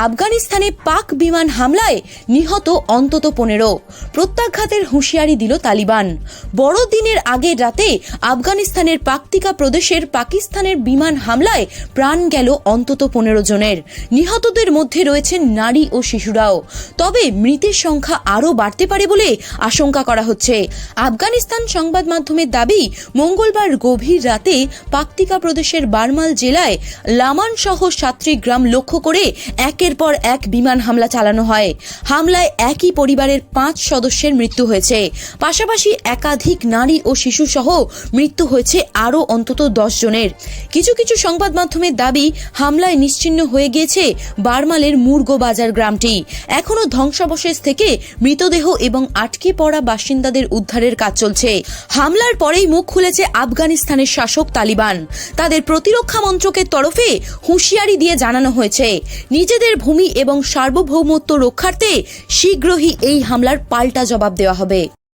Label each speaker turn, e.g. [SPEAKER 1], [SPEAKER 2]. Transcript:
[SPEAKER 1] আফগানিস্তানে পাক বিমান হামলায় নিহত অন্তত 15। প্রত্যাঘাতের হুঁশিয়ারি দিল তালিবান। বড়দিনের আগের রাতে আফগানিস্তানের পাকতিকা প্রদেশের পাকিস্তানের বিমান হামলায় প্রাণ গেল অন্তত 15 জনের। নিহতদের মধ্যে রয়েছেন নারী ও শিশুরাও। তবে মৃতের সংখ্যা আরও বাড়তে পারে বলে আশঙ্কা করা হচ্ছে। আফগানিস্তান সংবাদ মাধ্যমের দাবি, মঙ্গলবার গভীর রাতে পাকতিকা প্রদেশের বারমাল জেলায় লামান সহ 7টি গ্রাম লক্ষ্য করে একের পর এক বিমান হামলা চালানো হয়। হামলায় একই পরিবারের 5 সদস্যের মৃত্যু হয়েছে। পাশাপাশি একাধিক নারী ও শিশু সহ মৃত্যু হয়েছে আরও অন্তত 10 জনের। কিছু কিছু সংবাদ মাধ্যমের দাবি, হামলায় নিশ্চিহ্ন হয়ে গিয়েছে বারমালের মুরগো বাজার গ্রামটি। এখনও ধ্বংসাবশেষ থেকে মৃতদেহ এবং আটকে পড়া বাসিন্দাদের উদ্ধারের কাজ চলছে। হামলার পরেই মুখ খুলেছে আফগানিস্তানের শাসক তালিবান। তাদের প্রতিরক্ষা মন্ত্রকের তরফে হুঁশিয়ারি দিয়ে জানানো হয়েছে, নিজেদের ভূমি এবং সার্বভৌমত্ব রক্ষার্থে শীঘ্রই এই হামলার পাল্টা জবাব দেওয়া হবে।